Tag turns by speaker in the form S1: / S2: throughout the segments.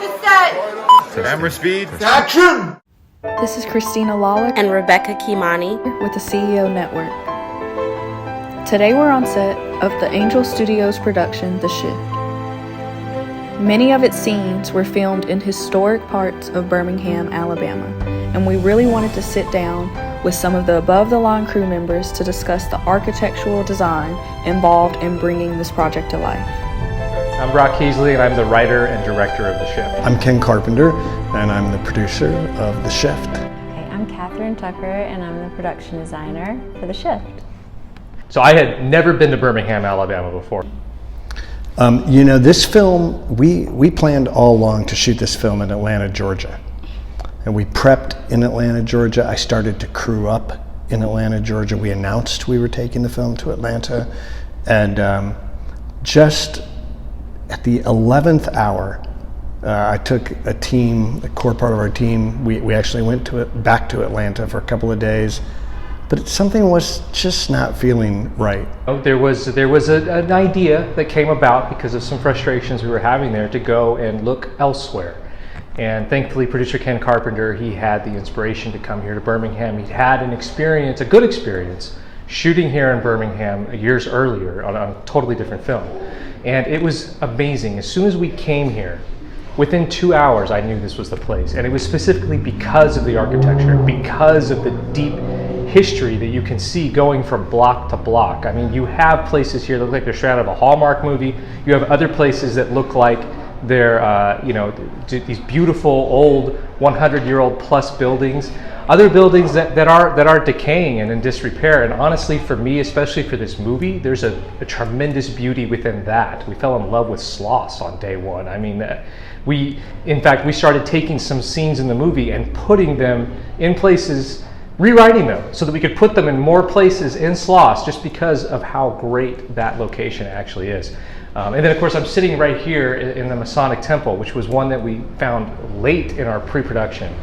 S1: to set.
S2: Camera speed.
S3: Action!
S4: This is Christina Lawler
S5: and Rebecca Kimani
S4: with the CEO Network. Today we're on set of the Angel Studios production, The Shift. Many of its scenes were filmed in historic parts of Birmingham, Alabama, and we really wanted to sit down with some of the above-the-line crew members to discuss the architectural design involved in bringing this project to life.
S6: I'm Brock Heasley, and I'm the writer and director of The Shift.
S3: I'm Ken Carpenter, and I'm the producer of The Shift.
S7: Okay, I'm Katherine Tucker, and I'm the production designer for The Shift.
S6: So I had never been to Birmingham, Alabama before.
S3: This film, we planned all along to shoot this film in Atlanta, Georgia. And we prepped in Atlanta, Georgia. I started to crew up in Atlanta, Georgia. We announced we were taking the film to Atlanta. And just at the 11th hour, I took a team, a core part of our team. We actually went back to Atlanta for a couple of days. But something was just not feeling right.
S6: There was an idea that came about because of some frustrations we were having there to go and look elsewhere. And thankfully, producer Ken Carpenter, he had the inspiration to come here to Birmingham. He'd had an experience, a good experience, shooting here in Birmingham years earlier on a totally different film. And it was amazing. As soon as we came here, within 2 hours, I knew this was the place. And it was specifically because of the architecture, because of the deep history that you can see going from block to block. I mean, you have places here that look like they're straight out of a Hallmark movie. You have other places that look like they're, these beautiful old 100-year-old plus buildings. Other buildings that are decaying and in disrepair. And honestly, for me, especially for this movie, there's a tremendous beauty within that. We fell in love with Sloss on day one. I mean, we started taking some scenes in the movie and putting them in places, rewriting them so that we could put them in more places in Sloss just because of how great that location actually is. And then of course I'm sitting right here in the Masonic Temple, which was one that we found late in our pre-production.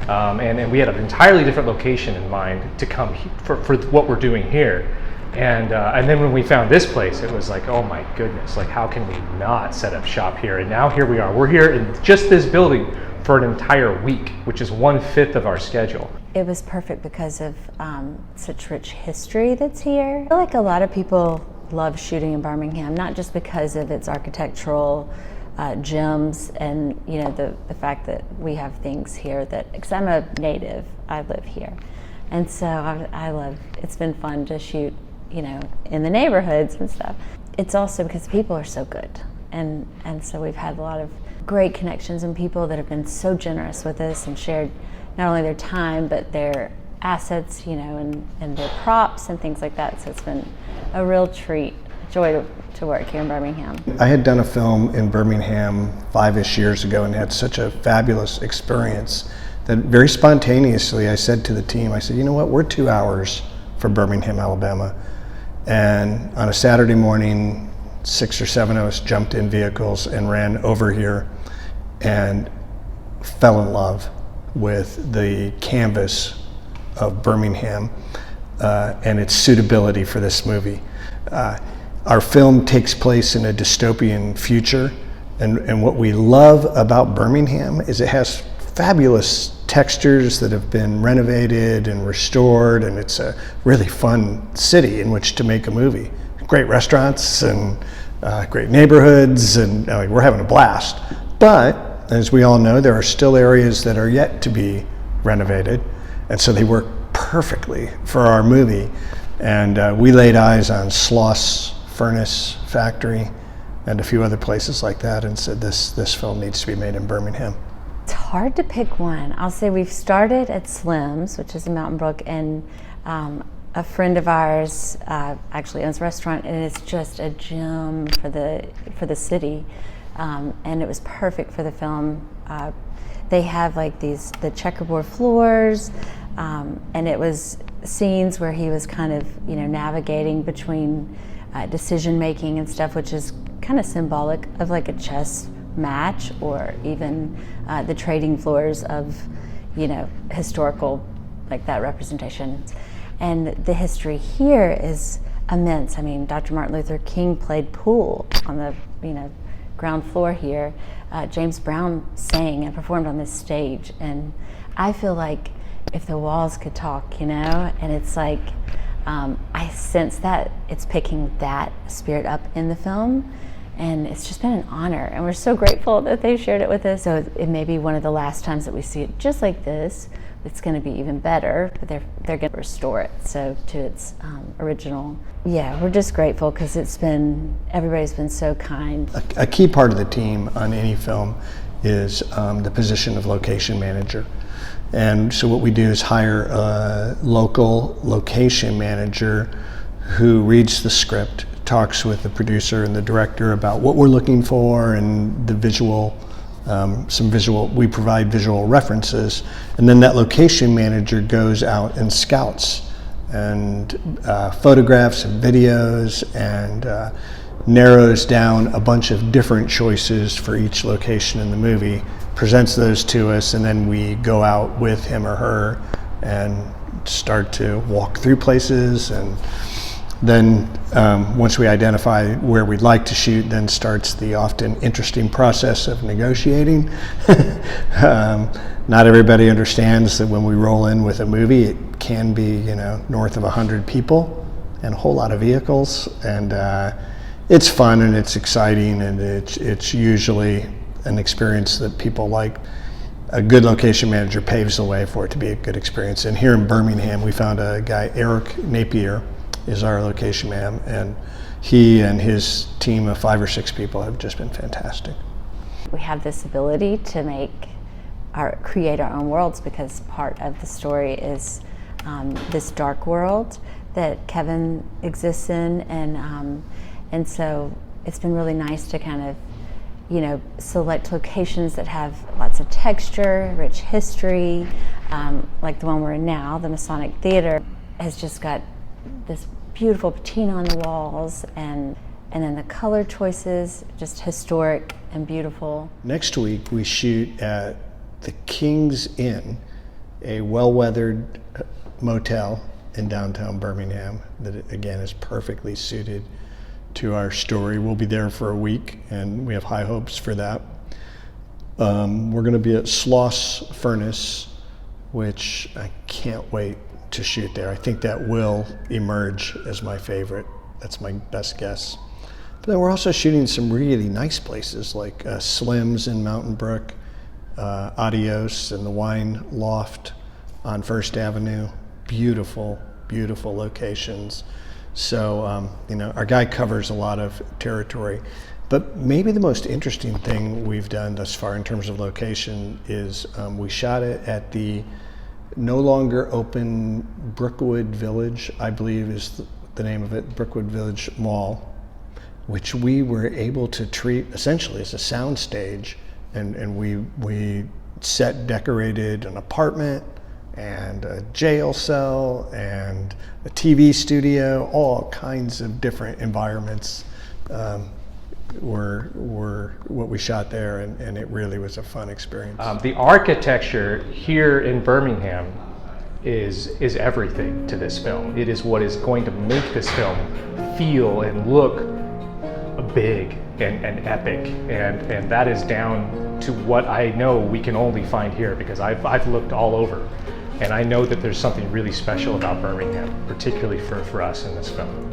S6: And we had an entirely different location in mind to come for what we're doing here. And then when we found this place, it was like, oh my goodness, like how can we not set up shop here? And now here we are. We're here in just this building for an entire week, which is 1/5 of our schedule.
S7: It was perfect because of such rich history that's here. I feel like a lot of people love shooting in Birmingham, not just because of its architectural gems and the fact that we have things here that, because I'm a native, I live here. And so I love, it's been fun to shoot, in the neighborhoods and stuff. It's also because people are so good. And so we've had a lot of great connections and people that have been so generous with us and shared not only their time, but their assets, and their props and things like that. So it's been a real joy to work here in Birmingham.
S3: I had done a film in Birmingham 5-ish years ago and had such a fabulous experience that very spontaneously I said to the team, I said, you know what, we're 2 hours from Birmingham, Alabama. And on a Saturday morning, 6 or 7 of us jumped in vehicles and ran over here and fell in love with the canvas of Birmingham and its suitability for this movie. Our film takes place in a dystopian future, and what we love about Birmingham is it has fabulous textures that have been renovated and restored, and it's a really fun city in which to make a movie. Great restaurants and great neighborhoods, and we're having a blast. But as we all know, there are still areas that are yet to be renovated, and so they work perfectly for our movie. And we laid eyes on Sloss Furnace factory and a few other places like that and said this film needs to be made in Birmingham.
S7: It's hard to pick one. I'll say we've started at Slim's, which is in Mountain Brook, and a friend of ours actually owns a restaurant, and it's just a gem for the city, and it was perfect for the film. They have like the checkerboard floors, and it was scenes where he was kind of navigating between decision making and stuff, which is kind of symbolic of like a chess match, or even the trading floors of historical, like that representation. And the history here is immense. I mean, Dr. Martin Luther King played pool on the ground floor here, James Brown sang and performed on this stage. And I feel like if the walls could talk, you know, and it's like, I sense that it's picking that spirit up in the film. And it's just been an honor, and we're so grateful that they shared it with us. So it may be one of the last times that we see it just like this. It's going to be even better, but they're going to restore it to its original. Yeah, we're just grateful because everybody's been so kind.
S3: A key part of the team on any film is the position of location manager. And so what we do is hire a local location manager who reads the script, talks with the producer and the director about what we're looking for and the visual, we provide visual references, and then that location manager goes out and scouts and photographs and videos and narrows down a bunch of different choices for each location in the movie, presents those to us, and then we go out with him or her and start to walk through places. And then once we identify where we'd like to shoot, then starts the often interesting process of negotiating. Not everybody understands that when we roll in with a movie, it can be, you know, north of 100 people and a whole lot of vehicles. And it's fun and it's exciting, and it's usually an experience that people like. A good location manager paves the way for it to be a good experience. And here in Birmingham, we found a guy, Eric Napier, is our location man, and he and his team of 5 or 6 people have just been fantastic.
S7: We have this ability to create our own worlds, because part of the story is this dark world that Kevin exists in, and so it's been really nice to kind of, you know, select locations that have lots of texture, rich history, like the one we're in now, the Masonic Theater, has just got this beautiful patina on the walls, and then the color choices, just historic and beautiful.
S3: Next week we shoot at the King's Inn, a well-weathered motel in downtown Birmingham that again is perfectly suited to our story. We'll be there for a week, and we have high hopes for that. We're going to be at Sloss Furnace, which I can't wait to shoot there. I think that will emerge as my favorite. That's my best guess. But then we're also shooting some really nice places like Slim's in Mountain Brook, Adios and the Wine Loft on First Avenue. Beautiful, beautiful locations. So, you know, our guy covers a lot of territory. But maybe the most interesting thing we've done thus far in terms of location is we shot it at the no longer open Brookwood Village, I believe is the name of it, Brookwood Village Mall, which we were able to treat essentially as a sound stage. And we set decorated an apartment and a jail cell and a TV studio, all kinds of different environments were what we shot there, and it really was a fun experience.
S6: The architecture here in Birmingham is everything to this film. It is what is going to make this film feel and look big and epic, and that is down to what I know we can only find here, because I've looked all over, and I know that there's something really special about Birmingham, particularly for us in this film.